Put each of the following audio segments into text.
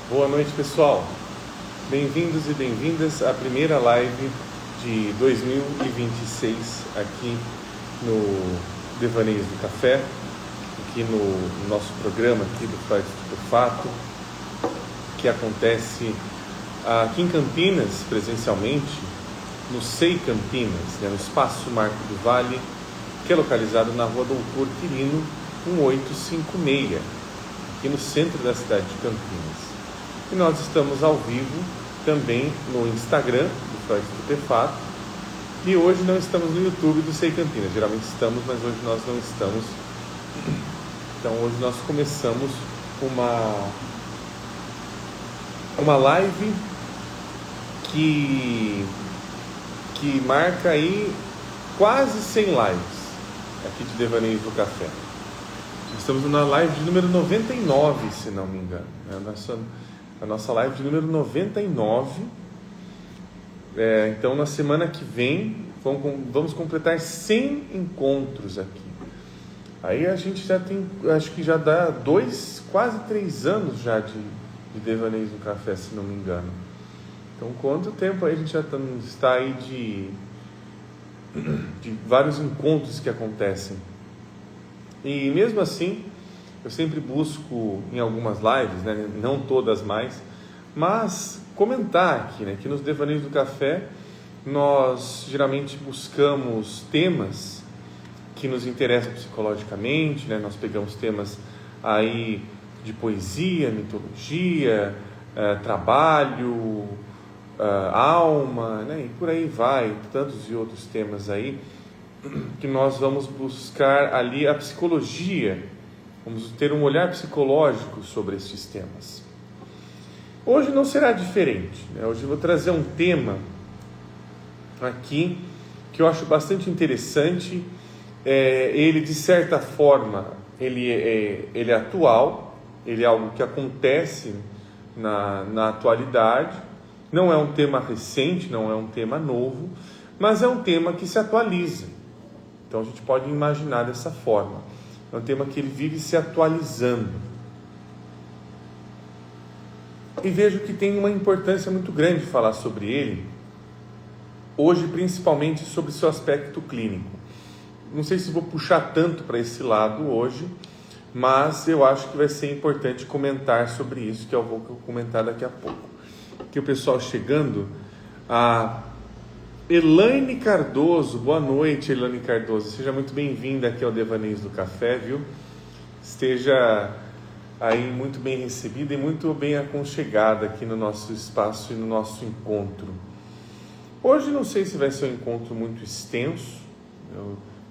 Boa noite, pessoal. Bem-vindos e bem-vindas à primeira live de 2026 aqui no Devaneios do Café, aqui no nosso programa aqui do Freud do Fato, que acontece aqui em Campinas, presencialmente, no SEI Campinas, no Espaço Marco do Vale, que é localizado na rua Doutor Quirino 1856, aqui no centro da cidade de Campinas. E nós estamos ao vivo também no Instagram do Freud Stupefato. E hoje não estamos no YouTube do SEI Campinas. Geralmente estamos, mas hoje nós não estamos. Então hoje nós começamos uma live que marca aí quase 100 lives aqui de Devaneios do Café. Estamos na live de número 99, se não me engano. A nossa live de número 99. Então, na semana que vem, vamos completar 100 encontros aqui. Aí a gente já tem, acho que já dá quase 3 anos já de Devaneios do Café, se não me engano. Então, quanto tempo aí a gente já está aí de vários encontros que acontecem. E mesmo assim, eu sempre busco em algumas lives, não todas mais, mas comentar aqui, que nos Devaneios do Café nós geralmente buscamos temas que nos interessam psicologicamente, nós pegamos temas aí de poesia, mitologia, trabalho, alma, e por aí vai, tantos e outros temas aí, que nós vamos buscar ali a psicologia, vamos ter um olhar psicológico sobre esses temas. Hoje não será diferente, Hoje eu vou trazer um tema aqui que eu acho bastante interessante. Ele, de certa forma, ele é atual, ele é algo que acontece na atualidade, não é um tema recente, não é um tema novo, mas é um tema que se atualiza. Então a gente pode imaginar dessa forma. É um tema que ele vive se atualizando. E vejo que tem uma importância muito grande falar sobre ele, hoje principalmente sobre seu aspecto clínico. Não sei se vou puxar tanto para esse lado hoje, mas eu acho que vai ser importante comentar sobre isso, que eu vou comentar daqui a pouco. Aqui o pessoal chegando, Elaine Cardoso, boa noite, Elaine Cardoso, seja muito bem-vinda aqui ao Devaneios do Café, viu? Esteja aí muito bem recebida e muito bem aconchegada aqui no nosso espaço e no nosso encontro. Hoje não sei se vai ser um encontro muito extenso,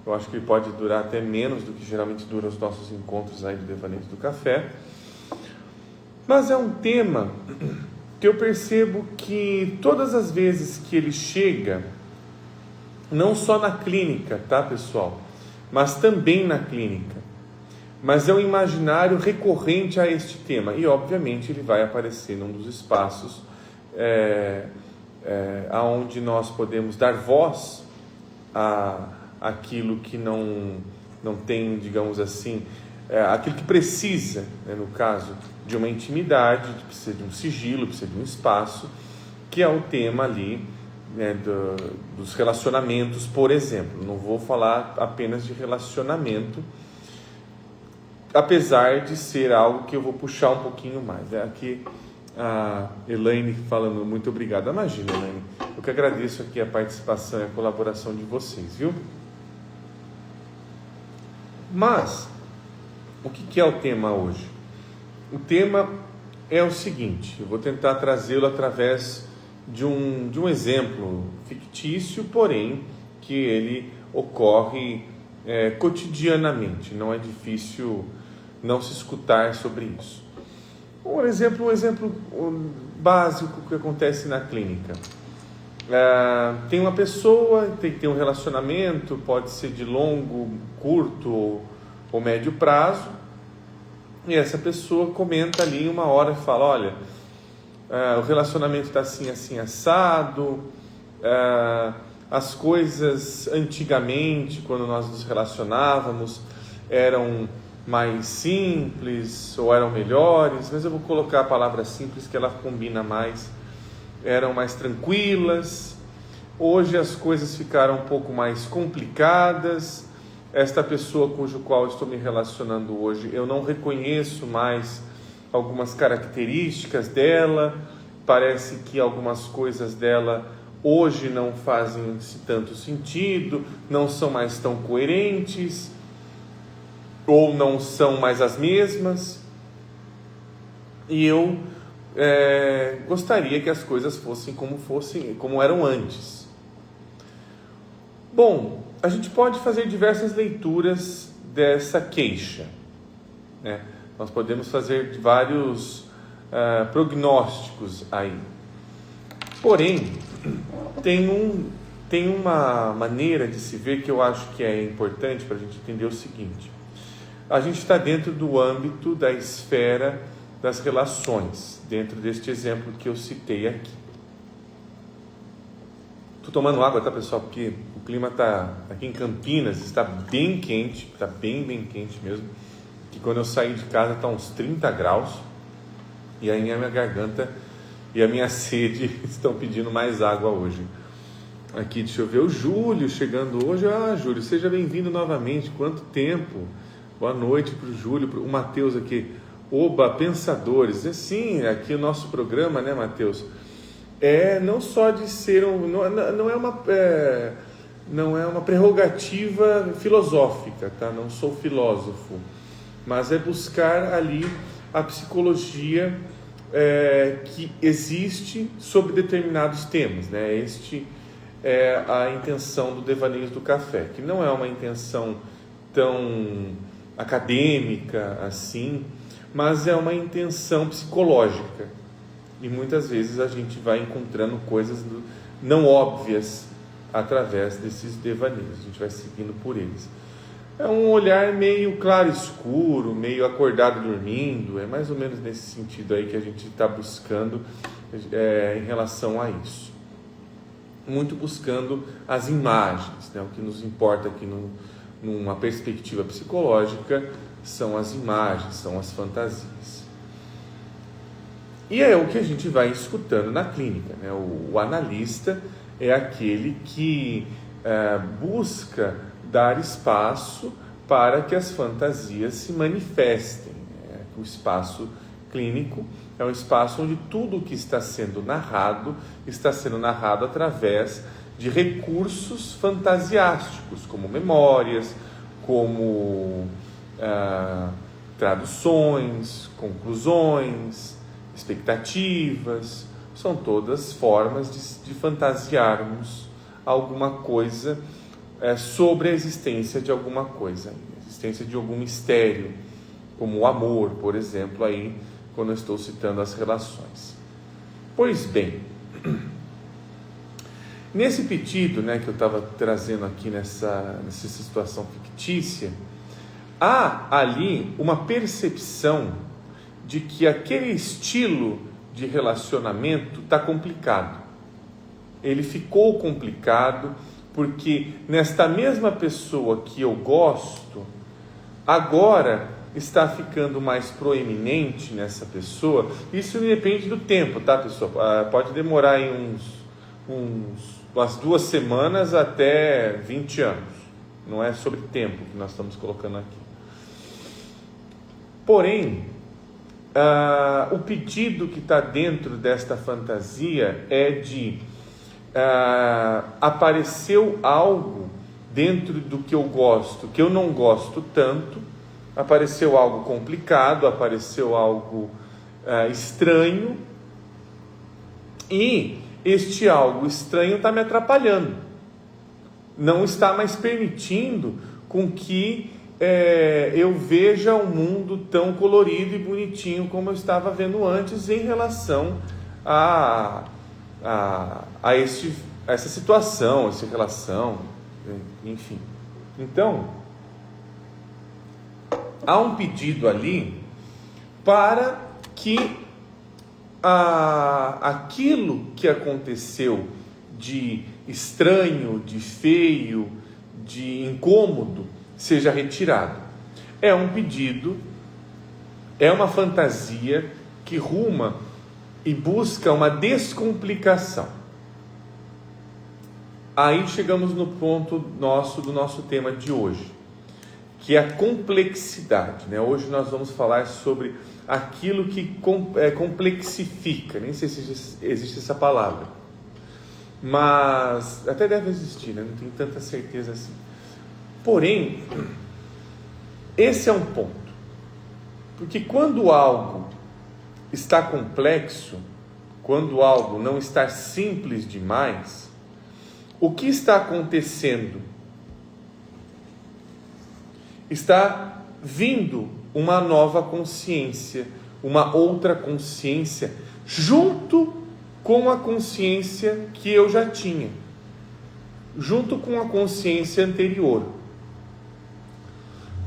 eu acho que ele pode durar até menos do que geralmente duram os nossos encontros aí do Devaneios do Café, mas é um tema que eu percebo que todas as vezes que ele chega, não só na clínica, tá, pessoal? Mas também na clínica. Mas é um imaginário recorrente a este tema. E, obviamente, ele vai aparecer num dos espaços onde nós podemos dar voz àquilo que não tem, digamos assim, aquilo que precisa, no caso de uma intimidade, precisa de um sigilo, precisa de um espaço, que é o tema ali, dos relacionamentos, por exemplo. Não vou falar apenas de relacionamento, apesar de ser algo que eu vou puxar um pouquinho mais. Aqui a Elaine falando, muito obrigado. Imagina, Elaine, eu que agradeço aqui a participação e a colaboração de vocês, viu? Mas, o que é o tema hoje? O tema é o seguinte, eu vou tentar trazê-lo através de um exemplo fictício, porém, que ele ocorre cotidianamente, não é difícil não se escutar sobre isso. Um exemplo básico que acontece na clínica. Tem uma pessoa, tem que ter um relacionamento, pode ser de longo, curto ou médio prazo, e essa pessoa comenta ali uma hora e fala, olha, o relacionamento está assim, assim, assado, as coisas antigamente, quando nós nos relacionávamos, eram mais simples ou eram melhores, mas eu vou colocar a palavra simples que ela combina mais. Eram mais tranquilas. Hoje as coisas ficaram um pouco mais complicadas. Esta pessoa cujo qual estou me relacionando hoje, eu não reconheço mais algumas características dela. Parece que algumas coisas dela hoje não fazem tanto sentido, não são mais tão coerentes, ou não são mais as mesmas. E eu gostaria que as coisas fossem como eram antes. Bom, a gente pode fazer diversas leituras dessa queixa, né? Nós podemos fazer vários prognósticos aí. Porém, tem uma maneira de se ver que eu acho que é importante para a gente entender o seguinte: a gente está dentro do âmbito da esfera das relações, dentro deste exemplo que eu citei aqui. Estou tomando água, tá, pessoal? Porque o clima está aqui em Campinas, está bem quente, está bem quente mesmo. Que quando eu saí de casa está uns 30 graus, e aí a minha garganta e a minha sede estão pedindo mais água hoje. Aqui, deixa eu ver, o Júlio chegando hoje. Júlio, seja bem-vindo novamente. Quanto tempo? Boa noite para o Júlio, o Matheus aqui. Oba, pensadores. Sim, aqui o nosso programa, né, Matheus? Não só de ser não é uma prerrogativa filosófica, tá? Não sou filósofo, mas é buscar ali a psicologia que existe sobre determinados temas, né? Este é a intenção do Devaneios do Café, que não é uma intenção tão acadêmica assim, mas é uma intenção psicológica, e muitas vezes a gente vai encontrando coisas não óbvias através desses devaneios, a gente vai seguindo por eles. É um olhar meio claro escuro, meio acordado dormindo, é mais ou menos nesse sentido aí que a gente está buscando em relação a isso. Muito buscando as imagens, né? O que nos importa aqui numa perspectiva psicológica são as imagens, são as fantasias. E é o que a gente vai escutando na clínica, né? O analista é aquele que busca dar espaço para que as fantasias se manifestem. O espaço clínico é um espaço onde tudo o que está sendo narrado através de recursos fantasiásticos, como memórias, como traduções, conclusões, expectativas. São todas formas de fantasiarmos alguma coisa sobre a existência de alguma coisa, a existência de algum mistério, como o amor, por exemplo, aí quando eu estou citando as relações. Pois bem, nesse pedido, né, que eu estava trazendo aqui nessa situação fictícia, há ali uma percepção de que aquele estilo de relacionamento está complicado. Ele ficou complicado porque nesta mesma pessoa que eu gosto, agora está ficando mais proeminente nessa pessoa. Isso depende do tempo, tá, pessoal? Pode demorar aí umas 2 semanas até 20 anos. Não é sobre tempo que nós estamos colocando aqui. Porém, o pedido que está dentro desta fantasia é de apareceu algo dentro do que eu gosto, que eu não gosto tanto, apareceu algo complicado, apareceu algo estranho, e este algo estranho está me atrapalhando, não está mais permitindo com que eu veja o mundo tão colorido e bonitinho como eu estava vendo antes em relação a essa situação, essa relação, enfim. Então, há um pedido ali para que aquilo que aconteceu de estranho, de feio, de incômodo, seja retirado. é um pedido, é uma fantasia que ruma e busca uma descomplicação. Aí chegamos no ponto do nosso tema de hoje, que é a complexidade, né? Hoje nós vamos falar sobre aquilo que complexifica, nem sei se existe essa palavra, mas até deve existir, né? Não tenho tanta certeza assim. Porém, esse é um ponto, porque quando algo está complexo, quando algo não está simples demais, o que está acontecendo? Está vindo uma nova consciência, uma outra consciência, junto com a consciência que eu já tinha, junto com a consciência anterior.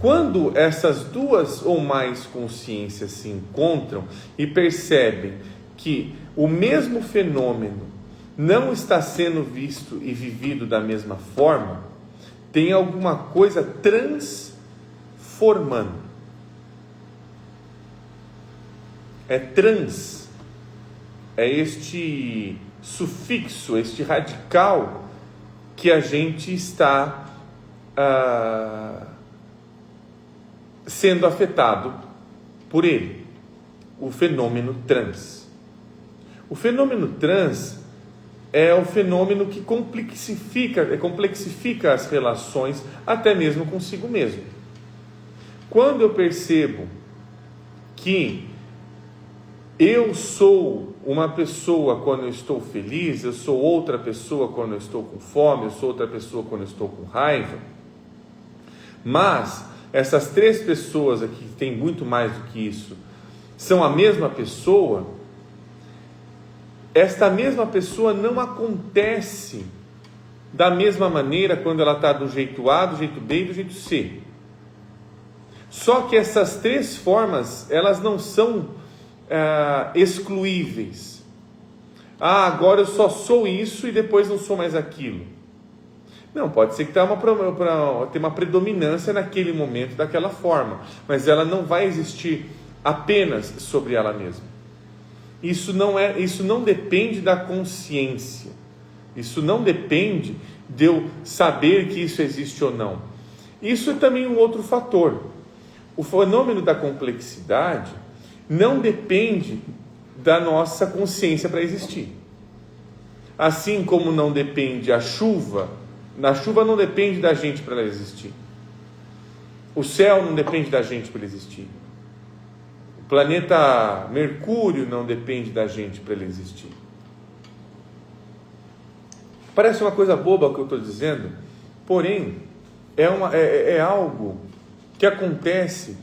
Quando essas duas ou mais consciências se encontram e percebem que o mesmo fenômeno não está sendo visto e vivido da mesma forma, tem alguma coisa transformando. É este sufixo, este radical que a gente está sendo afetado por ele, o fenômeno trans. O fenômeno trans é o fenômeno que complexifica as relações, até mesmo consigo mesmo. Quando eu percebo que eu sou uma pessoa quando eu estou feliz, eu sou outra pessoa quando eu estou com fome, eu sou outra pessoa quando eu estou com raiva, mas essas três pessoas aqui, que tem muito mais do que isso, são a mesma pessoa. Esta mesma pessoa não acontece da mesma maneira quando ela está do jeito A, do jeito B e do jeito C. Só que essas três formas, elas não são excluíveis. Agora eu só sou isso e depois não sou mais aquilo. Não, pode ser que tenha uma predominância naquele momento daquela forma, mas ela não vai existir apenas sobre ela mesma. Isso não depende da consciência. Isso não depende de eu saber que isso existe ou não. Isso é também um outro fator. O fenômeno da complexidade não depende da nossa consciência para existir. Assim como não depende a chuva não depende da gente para ela existir. O céu não depende da gente para ele existir. O planeta Mercúrio não depende da gente para ele existir. Parece uma coisa boba o que eu estou dizendo, porém é algo que acontece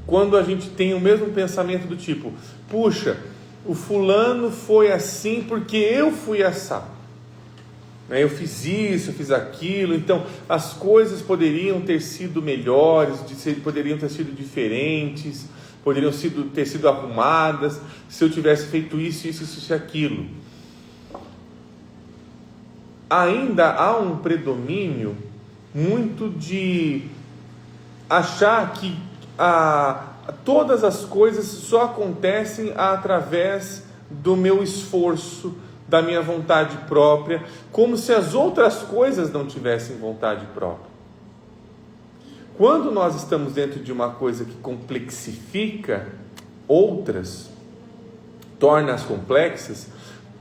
quando a gente tem o mesmo pensamento do tipo: puxa, o fulano foi assim porque eu fui assado. Eu fiz isso, eu fiz aquilo, então as coisas poderiam ter sido melhores, poderiam ter sido diferentes, poderiam ter sido arrumadas se eu tivesse feito isso e aquilo. Ainda há um predomínio muito de achar que todas as coisas só acontecem através do meu esforço, da minha vontade própria, como se as outras coisas não tivessem vontade própria. Quando nós estamos dentro de uma coisa que complexifica outras, torna-as complexas,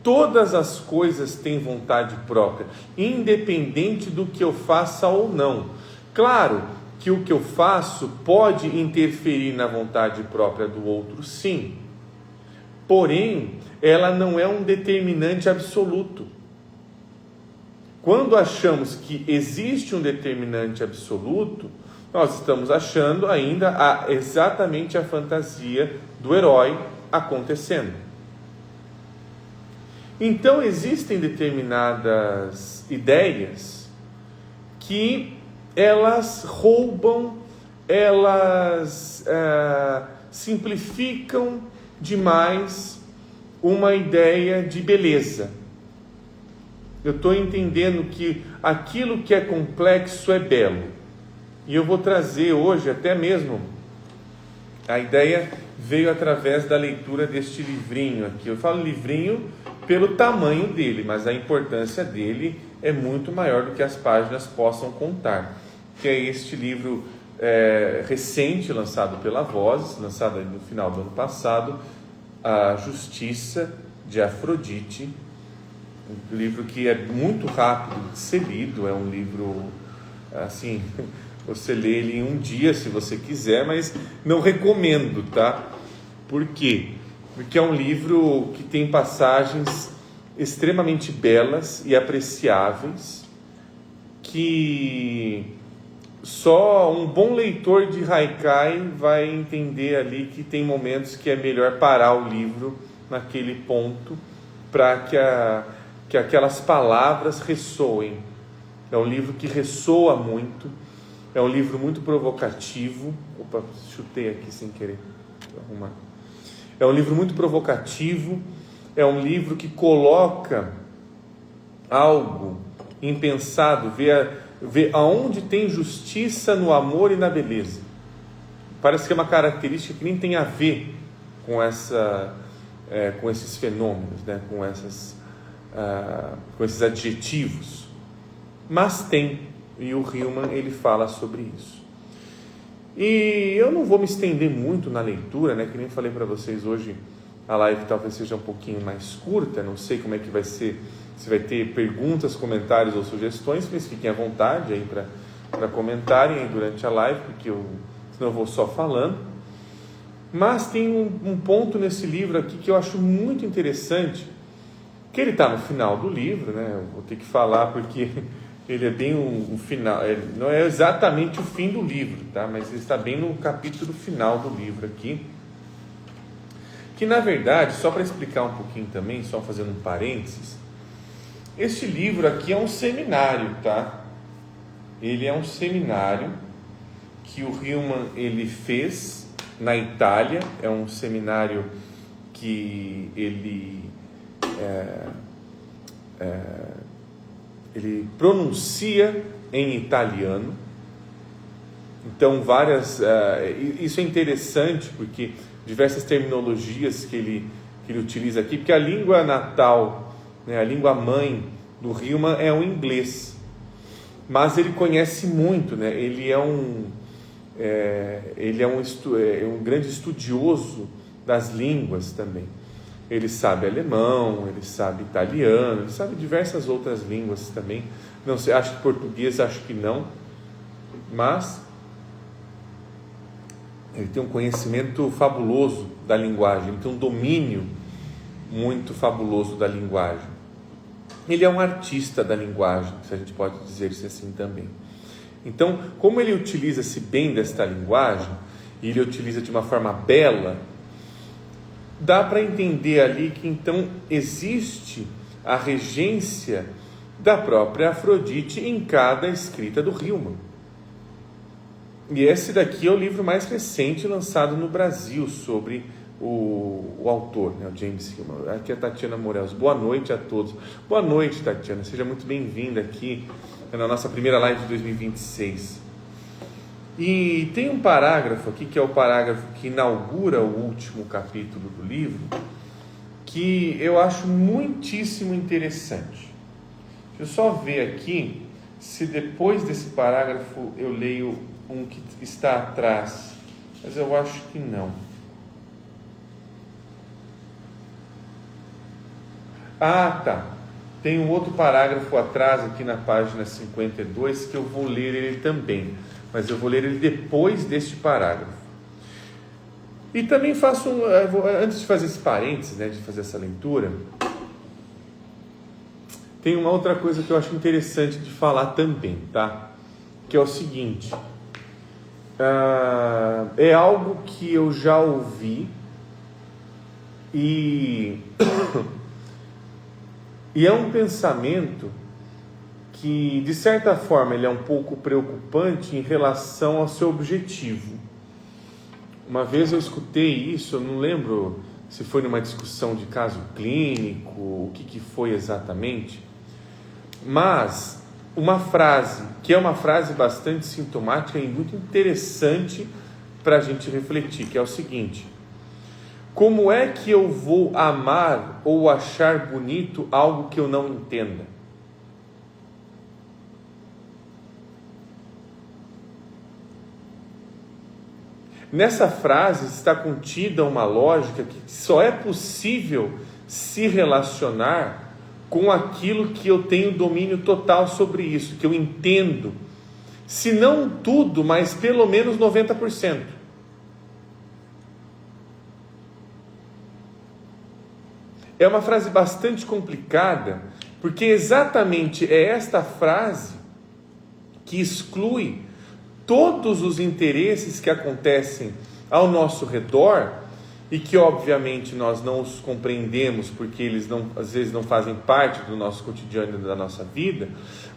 todas as coisas têm vontade própria, independente do que eu faça ou não. Claro que o que eu faço pode interferir na vontade própria do outro, sim. Porém, ela não é um determinante absoluto. Quando achamos que existe um determinante absoluto, nós estamos achando ainda exatamente a fantasia do herói acontecendo. Então, existem determinadas ideias que elas roubam, elas simplificam demais uma ideia de beleza. Eu estou entendendo que aquilo que é complexo é belo. E eu vou trazer hoje, até mesmo, a ideia veio através da leitura deste livrinho aqui. Eu falo livrinho pelo tamanho dele, mas a importância dele é muito maior do que as páginas possam contar. Que é este livro recente, lançado pela Voz, lançado no final do ano passado, A Justiça de Afrodite. Um livro que é muito rápido de ser lido, é um livro, assim, você lê ele em um dia se você quiser, mas não recomendo, tá? Por quê? Porque é um livro que tem passagens extremamente belas e apreciáveis, que só um bom leitor de Haikai vai entender ali que tem momentos que é melhor parar o livro naquele ponto para que aquelas palavras ressoem. É um livro que ressoa muito, é um livro muito provocativo. Opa, chutei aqui sem querer. Vou arrumar. É um livro muito provocativo, é um livro que coloca algo impensado, vê aonde tem justiça no amor e na beleza. Parece que é uma característica que nem tem a ver com com esses fenômenos, né? com esses adjetivos, mas tem, e o Hillman ele fala sobre isso. E eu não vou me estender muito na leitura, né? Que nem falei para vocês hoje, a live talvez seja um pouquinho mais curta, não sei como é que vai ser, se vai ter perguntas, comentários ou sugestões, mas fiquem à vontade aí para comentarem aí durante a live, porque senão eu vou só falando. Mas tem um ponto nesse livro aqui que eu acho muito interessante, que ele está no final do livro, né? Eu vou ter que falar porque ele é bem um final, não é exatamente o fim do livro, tá? Mas ele está bem no capítulo final do livro aqui, que na verdade, só para explicar um pouquinho também, só fazendo um parênteses, este livro aqui é um seminário, tá? Ele é um seminário que o Hillman ele fez na Itália, é um seminário que ele pronuncia em italiano. Então isso é interessante porque diversas terminologias que ele utiliza aqui, porque a língua natal, né, a língua mãe do Hillman é o inglês, mas ele conhece muito, né? Ele é um grande estudioso das línguas também. Ele sabe alemão, ele sabe italiano, ele sabe diversas outras línguas também. Não sei, acho que português, acho que não. Mas ele tem um conhecimento fabuloso da linguagem, ele tem um domínio muito fabuloso da linguagem. Ele é um artista da linguagem, se a gente pode dizer isso assim também. Então, como ele utiliza-se bem desta linguagem, e ele utiliza de uma forma bela, dá para entender ali que então existe a regência da própria Afrodite em cada escrita do Hillman. E esse daqui é o livro mais recente lançado no Brasil sobre o autor, né, o James Hillman. Aqui é a Tatiana Morelos. Boa noite a todos. Boa noite, Tatiana. Seja muito bem-vinda aqui na nossa primeira live de 2026. E tem um parágrafo aqui, que é o parágrafo que inaugura o último capítulo do livro, que eu acho muitíssimo interessante. Deixa eu só ver aqui se depois desse parágrafo eu leio um que está atrás, mas eu acho que não. Ah, tá. Tem um outro parágrafo atrás aqui na página 52 que eu vou ler ele também, mas eu vou ler ele depois deste parágrafo. E também faço antes de fazer esse parênteses, né, de fazer essa leitura, tem uma outra coisa que eu acho interessante de falar também, tá? Que é o seguinte, é algo que eu já ouvi e é um pensamento que, de certa forma, ele é um pouco preocupante em relação ao seu objetivo. Uma vez eu escutei isso, eu não lembro se foi numa discussão de caso clínico, o que foi exatamente, mas uma frase, que é uma frase bastante sintomática e muito interessante para a gente refletir, que é o seguinte: como é que eu vou amar ou achar bonito algo que eu não entenda? Nessa frase está contida uma lógica que só é possível se relacionar com aquilo que eu tenho domínio total sobre isso, que eu entendo, se não tudo, mas pelo menos 90%. É uma frase bastante complicada, porque exatamente é esta frase que exclui todos os interesses que acontecem ao nosso redor e que obviamente nós não os compreendemos porque eles às vezes não fazem parte do nosso cotidiano e da nossa vida,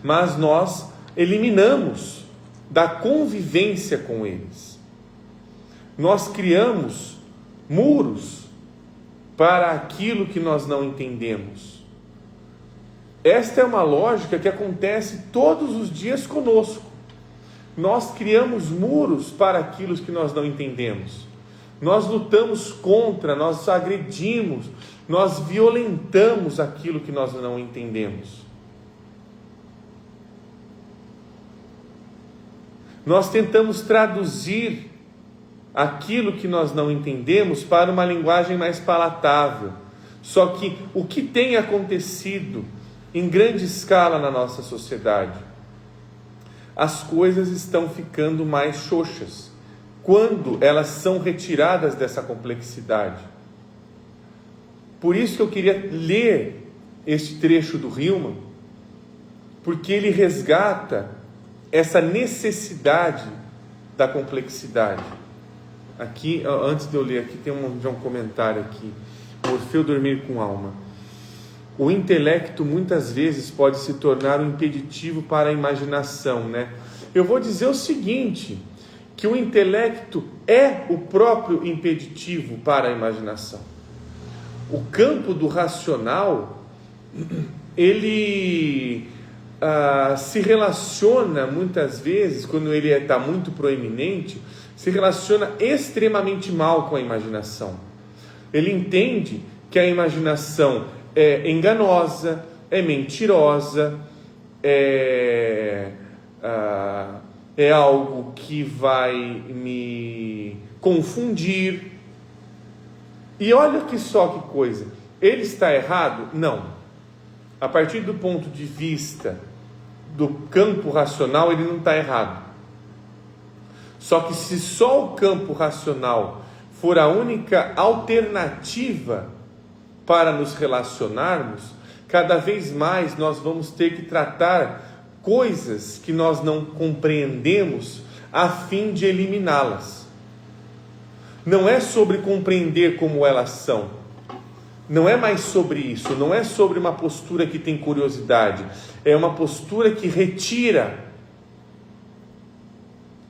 mas nós eliminamos da convivência com eles. Nós criamos muros para aquilo que nós não entendemos. Esta é uma lógica que acontece todos os dias conosco. Nós criamos muros para aquilo que nós não entendemos. Nós lutamos contra, nós agredimos, nós violentamos aquilo que nós não entendemos. Nós tentamos traduzir aquilo que nós não entendemos para uma linguagem mais palatável. Só que o que tem acontecido em grande escala na nossa sociedade? As coisas estão ficando mais xoxas quando elas são retiradas dessa complexidade. Por isso que eu queria ler este trecho do Hillman, porque ele resgata essa necessidade da complexidade. Aqui, antes de eu ler, aqui tem um comentário aqui. Orfeu dormir com alma. O intelecto muitas vezes pode se tornar um impeditivo para a imaginação, né? Eu vou dizer o seguinte, que o intelecto é o próprio impeditivo para a imaginação. O campo do racional, ele se relaciona muitas vezes, quando ele está muito proeminente, se relaciona extremamente mal com a imaginação. Ele entende que a imaginação é enganosa, é mentirosa, é algo que vai me confundir. E olha que só que coisa, ele está errado? Não. A partir do ponto de vista do campo racional, ele não está errado. Só que se só o campo racional for a única alternativa para nos relacionarmos, cada vez mais nós vamos ter que tratar coisas que nós não compreendemos a fim de eliminá-las. Não é sobre compreender como elas são. Não é mais sobre isso. Não é sobre uma postura que tem curiosidade. É uma postura que retira.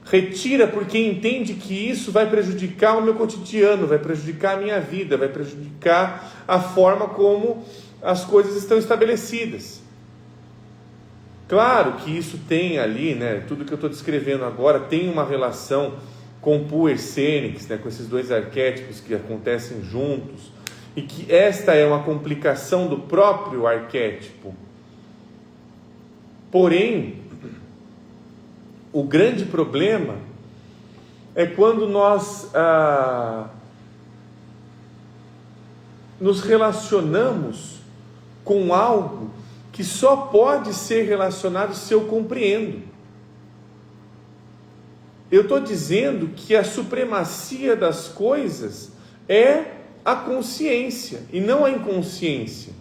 Retira porque entende que isso vai prejudicar o meu cotidiano, vai prejudicar a minha vida, vai prejudicar a forma como as coisas estão estabelecidas. Claro que isso tem ali, né, tudo que eu estou descrevendo agora tem uma relação com o Puer Fênix, né, com esses dois arquétipos que acontecem juntos, e que esta é uma complicação do próprio arquétipo. Porém, o grande problema é quando nós nos relacionamos com algo que só pode ser relacionado se eu compreendo. Eu estou dizendo que a supremacia das coisas é a consciência e não a inconsciência,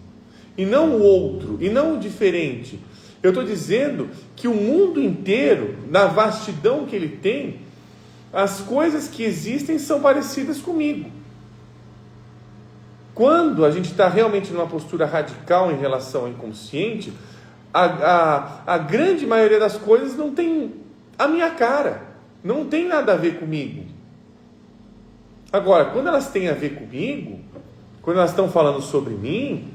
e não o outro, e não o diferente. Eu estou dizendo que o mundo inteiro, na vastidão que ele tem, as coisas que existem são parecidas comigo. Quando a gente está realmente numa postura radical em relação ao inconsciente, a grande maioria das coisas não tem a minha cara, não tem nada a ver comigo. Agora, quando elas têm a ver comigo, quando elas estão falando sobre mim,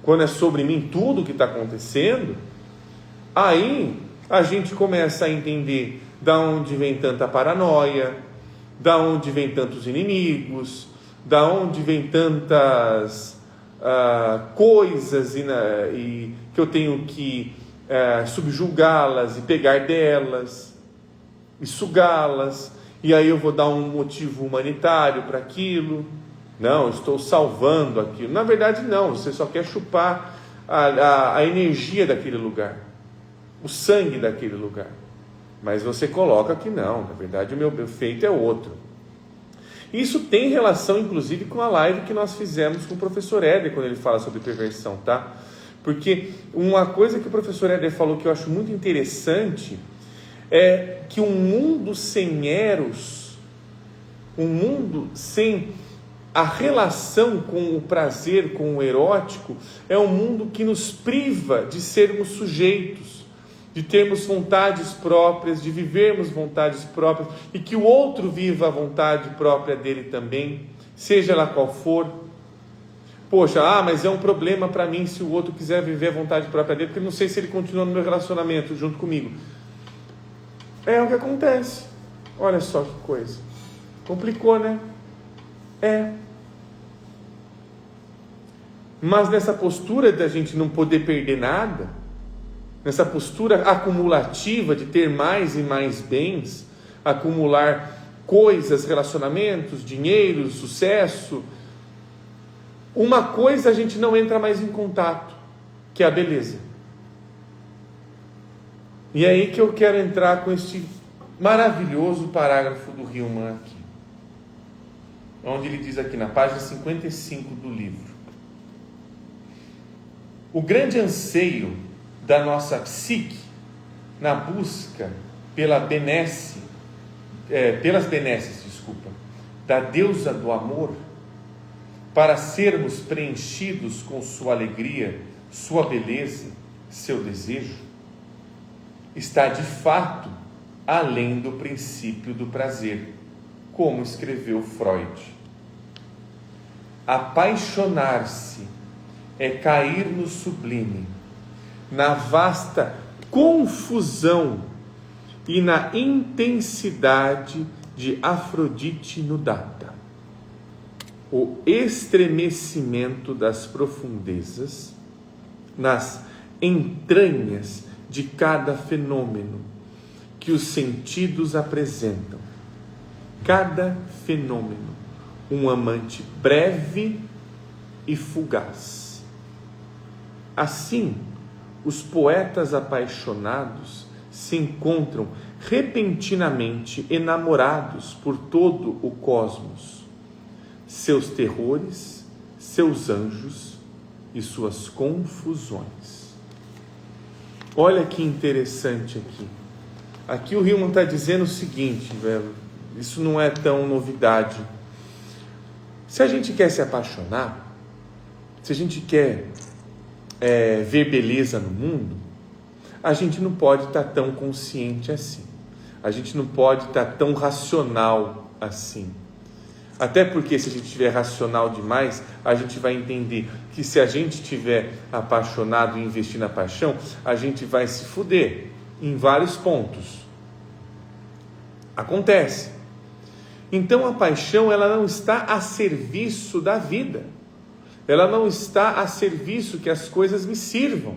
quando é sobre mim tudo o que está acontecendo, Aí a gente começa a entender da onde vem tanta paranoia, da onde vem tantos inimigos, da onde vem tantas coisas e que eu tenho que subjugá-las e pegar delas e sugá-las, e aí eu vou dar um motivo humanitário para aquilo. Não, estou salvando aquilo. Na verdade não, você só quer chupar a energia daquele lugar, o sangue daquele lugar, mas você coloca que não, na verdade o meu feito é outro. Isso tem relação inclusive com a live que nós fizemos com o professor Éder, quando ele fala sobre perversão, tá? Porque uma coisa que o professor Éder falou que eu acho muito interessante é que um mundo sem eros, um mundo sem a relação com o prazer, com o erótico, é um mundo que nos priva de sermos sujeitos, de termos vontades próprias, de vivermos vontades próprias, e que o outro viva a vontade própria dele também, seja ela qual for. Poxa, mas é um problema para mim se o outro quiser viver a vontade própria dele, porque eu não sei se ele continua no meu relacionamento junto comigo. É o que acontece. Olha só que coisa. Complicou, né? Mas nessa postura de a gente não poder perder nada, nessa postura acumulativa de ter mais e mais bens, acumular coisas, relacionamentos, dinheiro, sucesso, uma coisa a gente não entra mais em contato, que é a beleza. E é aí que eu quero entrar com este maravilhoso parágrafo do Hillman aqui, onde ele diz aqui na página 55 do livro: o grande anseio da nossa psique na busca pelas benesses, da deusa do amor, para sermos preenchidos com sua alegria, sua beleza, seu desejo, está de fato além do princípio do prazer, como escreveu Freud. Apaixonar-se é cair no sublime, na vasta confusão e na intensidade de Afrodite Nudata, o estremecimento das profundezas, nas entranhas de cada fenômeno que os sentidos apresentam. Cada fenômeno, um amante breve e fugaz. Assim, os poetas apaixonados se encontram repentinamente enamorados por todo o cosmos, seus terrores, seus anjos e suas confusões. Olha que interessante aqui. Aqui o Hillman está dizendo o seguinte, velho, isso não é tão novidade. Se a gente quer se apaixonar, se a gente quer ver beleza no mundo, a gente não pode estar tão consciente assim. A gente não pode estar tão racional assim. Até porque se a gente estiver racional demais, a gente vai entender que se a gente estiver apaixonado e investir na paixão, a gente vai se fuder em vários pontos. Acontece. Então a paixão, ela não está a serviço da vida. Ela não está a serviço que as coisas me sirvam.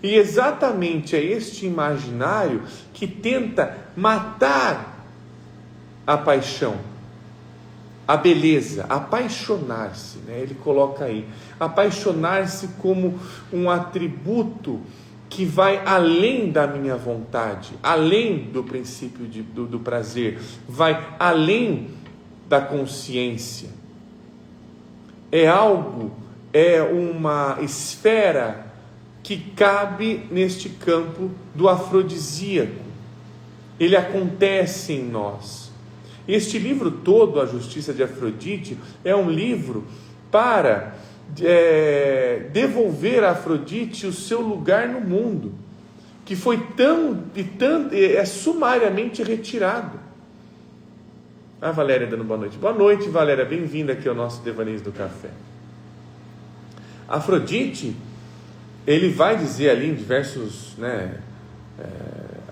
E exatamente é este imaginário que tenta matar a paixão, a beleza, apaixonar-se, né? Ele coloca aí, apaixonar-se como um atributo que vai além da minha vontade, além do princípio do prazer, vai além da consciência. É uma esfera que cabe neste campo do afrodisíaco. Ele acontece em nós. Este livro todo, A Justiça de Afrodite, é um livro para devolver a Afrodite o seu lugar no mundo, que foi sumariamente retirado. A Valéria dando boa noite. Boa noite, Valéria, bem-vinda aqui ao nosso Devaneios do Café. Afrodite, ele vai dizer ali em diversos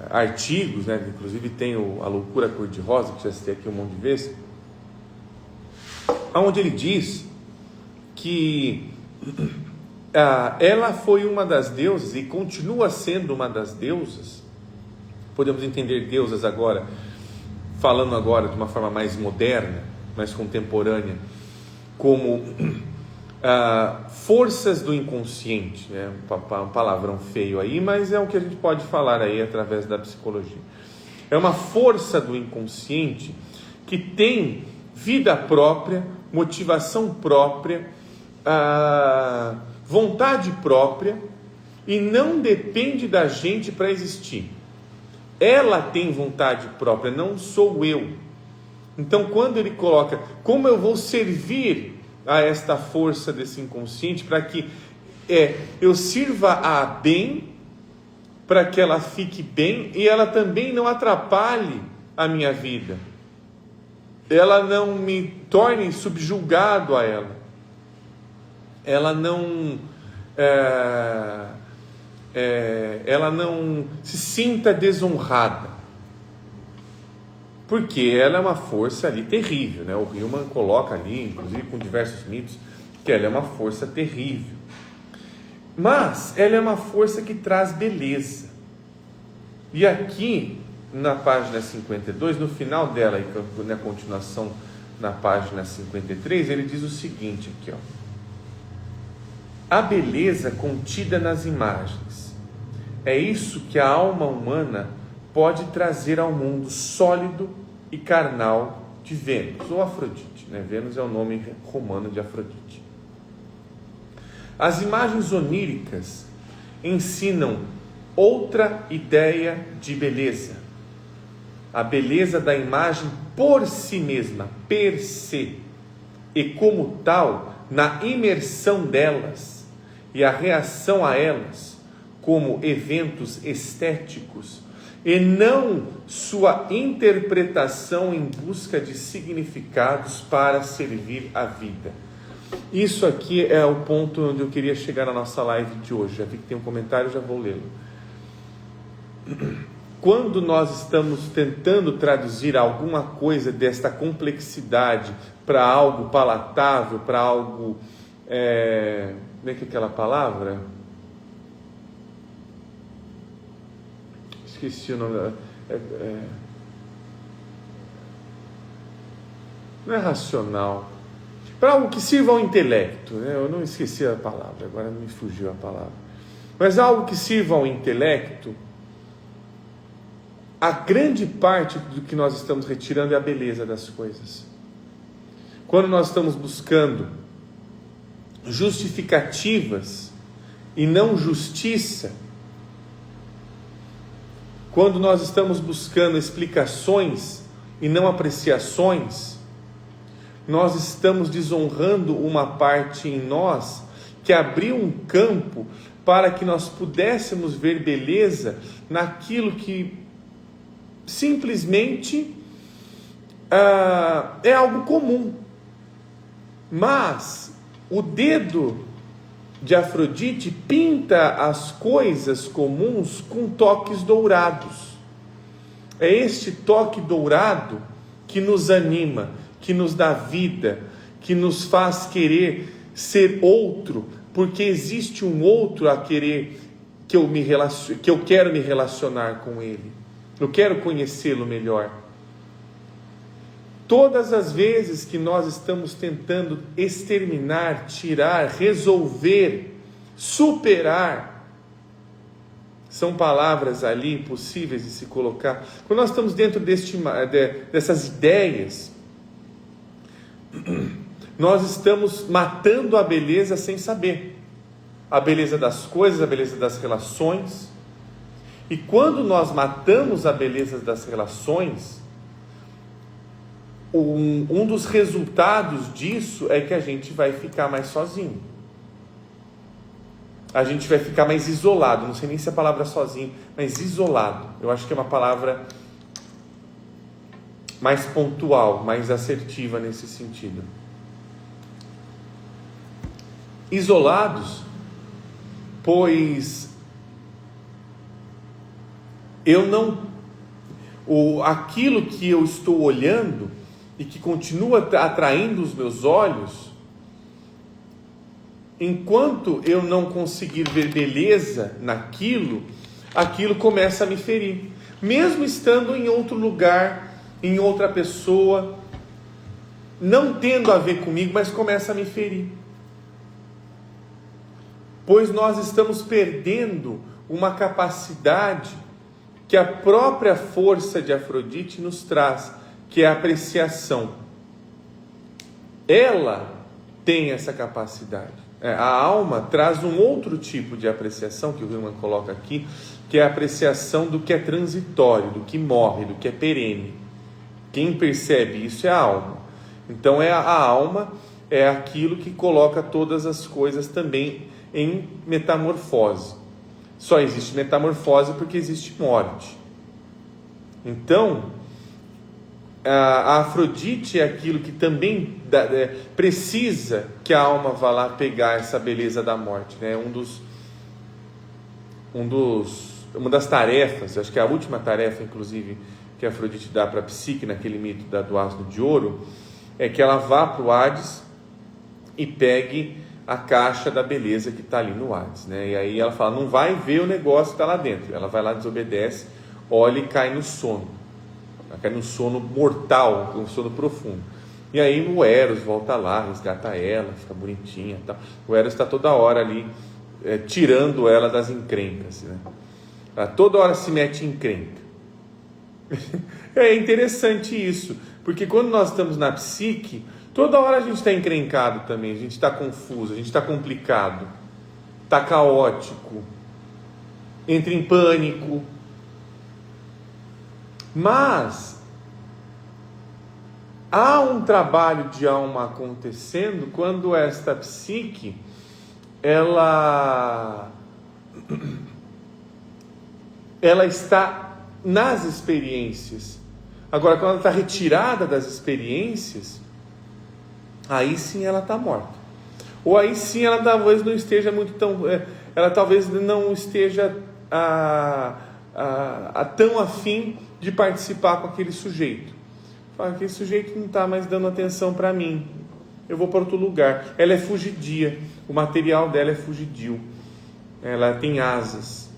artigos, né? Inclusive tem a Loucura Cor-de-Rosa, que já citei aqui um monte de vezes, onde ele diz que ela foi uma das deusas e continua sendo uma das deusas. Podemos entender deusas agora, falando agora de uma forma mais moderna, mais contemporânea, como forças do inconsciente, né? Um palavrão feio aí, mas é o que a gente pode falar aí através da psicologia. É uma força do inconsciente que tem vida própria, motivação própria, vontade própria, e não depende da gente para existir. Ela tem vontade própria, não sou eu. Então, quando ele coloca, como eu vou servir a esta força desse inconsciente para que eu sirva a bem, para que ela fique bem e ela também não atrapalhe a minha vida, ela não me torne subjugado a ela, ela não se sinta desonrada, porque ela é uma força ali terrível, né? O Hillman coloca ali, inclusive com diversos mitos, que ela é uma força terrível, mas ela é uma força que traz beleza. E aqui na página 52, no final dela, e na continuação na página 53, ele diz o seguinte aqui, a beleza contida nas imagens, é isso que a alma humana pode trazer ao mundo sólido e carnal de Vênus, ou Afrodite, né? Vênus é o nome romano de Afrodite. As imagens oníricas ensinam outra ideia de beleza, a beleza da imagem por si mesma, per se, e como tal, na imersão delas e a reação a elas como eventos estéticos, e não sua interpretação em busca de significados para servir a vida. Isso aqui é o ponto onde eu queria chegar na nossa live de hoje. Já vi que tem um comentário, já vou lê-lo. Quando nós estamos tentando traduzir alguma coisa desta complexidade para algo palatável, para algo... como é que é aquela palavra? Esqueci o nome. Não é racional. Para algo que sirva ao intelecto, né? Eu não esqueci a palavra, agora me fugiu a palavra. Mas algo que sirva ao intelecto, a grande parte do que nós estamos retirando é a beleza das coisas. Quando nós estamos buscando justificativas e não justiça, quando nós estamos buscando explicações e não apreciações, nós estamos desonrando uma parte em nós que abriu um campo para que nós pudéssemos ver beleza naquilo que simplesmente é algo comum. Mas o dedo de Afrodite pinta as coisas comuns com toques dourados. É este toque dourado que nos anima, que nos dá vida, que nos faz querer ser outro, porque existe um outro a querer que eu quero me relacionar com ele. Eu quero conhecê-lo melhor. Todas as vezes que nós estamos tentando exterminar, tirar, resolver, superar, são palavras ali impossíveis de se colocar. Quando nós estamos dentro dessas ideias, nós estamos matando a beleza sem saber. A beleza das coisas, a beleza das relações. E quando nós matamos a beleza das relações, um dos resultados disso é que a gente vai ficar mais sozinho. A gente vai ficar mais isolado. Não sei nem se a palavra sozinho, mas isolado. Eu acho que é uma palavra mais pontual, mais assertiva nesse sentido. Isolados, pois eu não, aquilo que eu estou olhando e que continua atraindo os meus olhos, enquanto eu não conseguir ver beleza naquilo, aquilo começa a me ferir, mesmo estando em outro lugar, em outra pessoa, não tendo a ver comigo, mas começa a me ferir, pois nós estamos perdendo uma capacidade que a própria força de Afrodite nos traz, que é a apreciação. Ela tem essa capacidade. A alma traz um outro tipo de apreciação, que o Hillman coloca aqui, que é a apreciação do que é transitório, do que morre, do que é perene. Quem percebe isso é a alma. Então a alma é aquilo que coloca todas as coisas também em metamorfose. Só existe metamorfose porque existe morte. Então, a Afrodite é aquilo que também precisa que a alma vá lá pegar essa beleza da morte, né? Uma das tarefas, acho que é a última tarefa, inclusive, que a Afrodite dá para a Psique, naquele mito do asno de ouro, é que ela vá para o Hades e pegue a caixa da beleza que está ali no Hades, né? E aí ela fala, não vai ver o negócio que está lá dentro. Ela vai lá, desobedece, olha e cai no sono. Ela cai no sono mortal, um sono profundo. E aí o Eros volta lá, resgata ela, fica bonitinha e tal. O Eros está toda hora ali, tirando ela das encrencas, né? Ela toda hora se mete em encrenca. É interessante isso, porque quando nós estamos na psique, toda hora a gente está encrencado também, a gente está confuso, a gente está complicado, está caótico, entra em pânico. Mas há um trabalho de alma acontecendo quando esta psique, ela está nas experiências. Agora, quando ela está retirada das experiências, aí sim ela está morta. Ou aí sim ela talvez não esteja muito tão... ela talvez não esteja tão afim de participar com aquele sujeito. Fala, aquele sujeito não está mais dando atenção para mim, eu vou para outro lugar. Ela é fugidia, o material dela é fugidio, ela tem asas.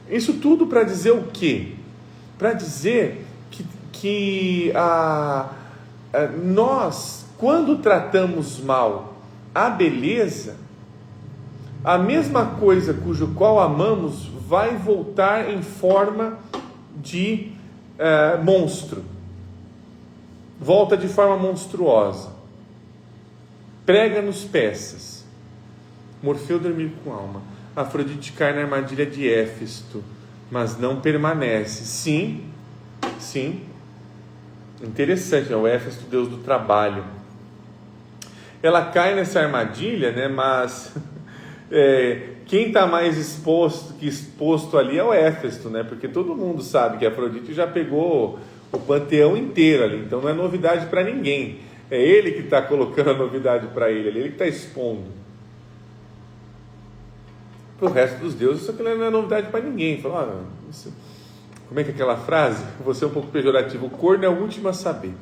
Isso tudo para dizer o quê? Para dizer que nós, quando tratamos mal a beleza, a mesma coisa cujo qual amamos vai voltar em forma de monstro. Volta de forma monstruosa. Prega-nos peças. Morfeu dormir com alma. Afrodite cai na armadilha de Éfesto, mas não permanece. Sim. Interessante, né? O Éfesto, deus do trabalho. Ela cai nessa armadilha, né? Mas quem está mais exposto ali é o Éfesto, né? Porque todo mundo sabe que a Afrodite já pegou o panteão inteiro ali, então não é novidade para ninguém. É ele que está colocando a novidade para ele que está expondo. Para o resto dos deuses, isso aqui não é novidade para ninguém. Fala, como é que é aquela frase? Vou ser um pouco pejorativo. O corno é o último a saber.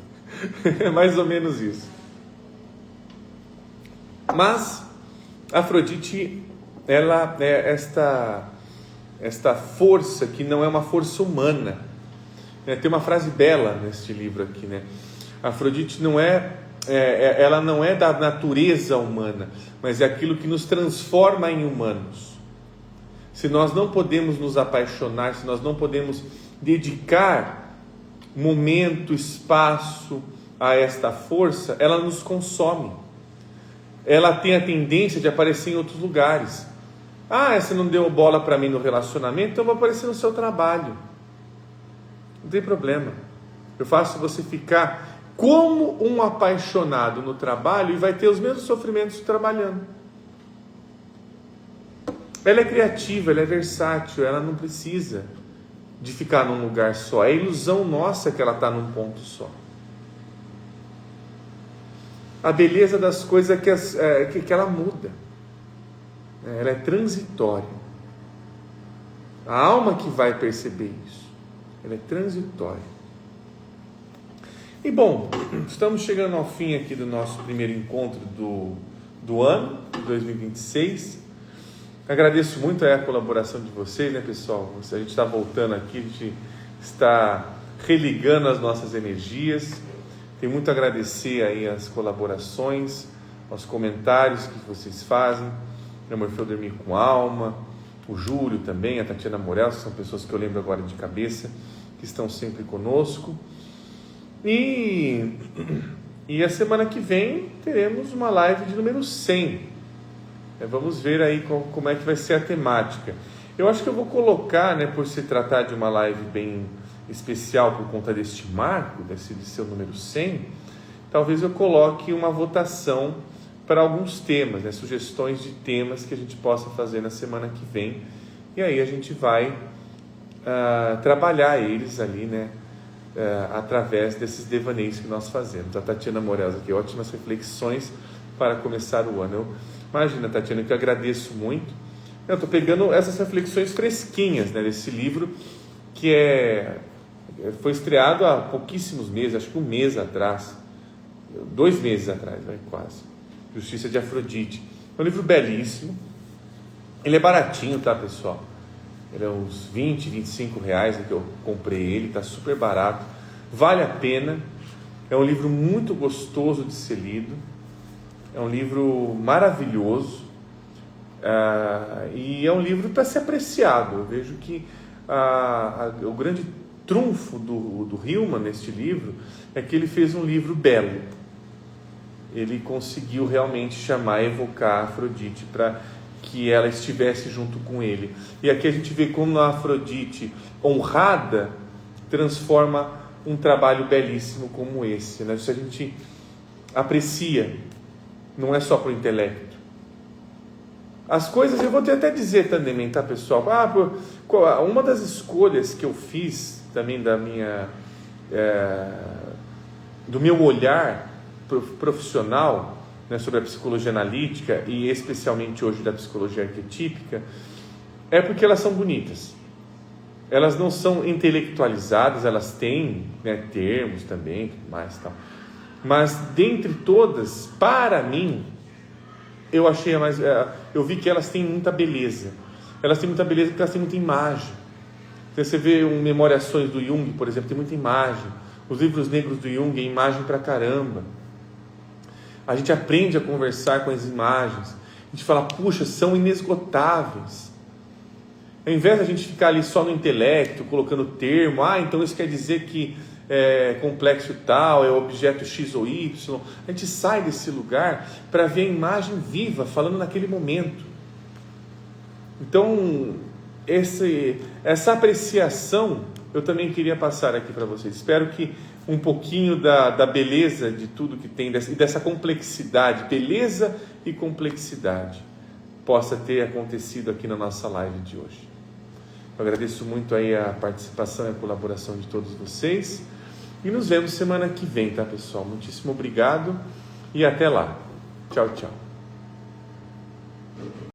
É mais ou menos isso. Mas Afrodite, ela é esta força que não é uma força humana. Tem uma frase bela neste livro aqui, né? Afrodite ela não é da natureza humana, mas é aquilo que nos transforma em humanos. Se nós não podemos nos apaixonar, se nós não podemos dedicar momento, espaço a esta força, ela nos consome. Ela tem a tendência de aparecer em outros lugares. Você não deu bola para mim no relacionamento, então eu vou aparecer no seu trabalho. Não tem problema. Eu faço você ficar como um apaixonado no trabalho e vai ter os mesmos sofrimentos trabalhando. Ela é criativa, ela é versátil, ela não precisa de ficar num lugar só. É ilusão nossa que ela está num ponto só. A beleza das coisas é que ela muda. Ela é transitória. A alma que vai perceber isso. Ela é transitória. E bom, estamos chegando ao fim aqui do nosso primeiro encontro do ano, de 2026. Agradeço muito a colaboração de vocês, né, pessoal? A gente está voltando aqui, a gente está religando as nossas energias. Tenho muito a agradecer aí as colaborações, aos comentários que vocês fazem. O Morfeu Dormir com Alma, o Júlio também, a Tatiana Morel, são pessoas que eu lembro agora de cabeça, que estão sempre conosco. E a semana que vem teremos uma live de número 100. Vamos ver aí como é que vai ser a temática. Eu acho que eu vou colocar, né, por se tratar de uma live bem especial por conta deste marco, de ser o número 100, talvez eu coloque uma votação para alguns temas, né, sugestões de temas que a gente possa fazer na semana que vem. E aí a gente vai trabalhar eles ali, né, através desses devaneios que nós fazemos. A Tatiana Morel aqui, ótimas reflexões para começar o ano. Imagina, Tatiana, que eu agradeço muito. Eu estou pegando essas reflexões fresquinhas, né, desse livro que foi estreado há pouquíssimos meses, acho que um mês atrás, 2 meses atrás, quase. Justiça de Afrodite. É um livro belíssimo. Ele é baratinho, tá, pessoal? Ele é uns 20, 25 reais que eu comprei ele, está super barato, vale a pena. É um livro muito gostoso de ser lido, é um livro maravilhoso, e é um livro para ser apreciado. Eu vejo que o grande trunfo do Hillman neste livro é que ele fez um livro belo. Ele conseguiu realmente chamar, evocar a Afrodite para que ela estivesse junto com ele. E aqui a gente vê como a Afrodite honrada transforma um trabalho belíssimo como esse, né? Isso a gente aprecia, não é só para o intelecto. As coisas, eu vou até dizer também, tá, pessoal? Uma das escolhas que eu fiz também do meu olhar profissional, né, sobre a psicologia analítica e especialmente hoje da psicologia arquetípica, é porque elas são bonitas. Elas não são intelectualizadas, elas têm, né, termos também, tudo mais, tal. Mas dentre todas, para mim, eu vi que elas têm muita beleza. Elas têm muita beleza porque elas têm muita imagem. Então, você vê Memoriações do Jung, por exemplo, tem muita imagem. Os livros negros do Jung é imagem pra caramba. A gente aprende a conversar com as imagens. A gente fala, puxa, são inesgotáveis. Ao invés de a gente ficar ali só no intelecto, colocando termo, então isso quer dizer que é complexo tal, é objeto X ou Y. A gente sai desse lugar para ver a imagem viva, falando naquele momento. Então, essa apreciação eu também queria passar aqui para vocês. Espero que um pouquinho da beleza de tudo que tem, e dessa complexidade, beleza e complexidade, possa ter acontecido aqui na nossa live de hoje. Eu agradeço muito aí a participação e a colaboração de todos vocês, e nos vemos semana que vem, tá, pessoal? Muitíssimo obrigado e até lá. Tchau, tchau.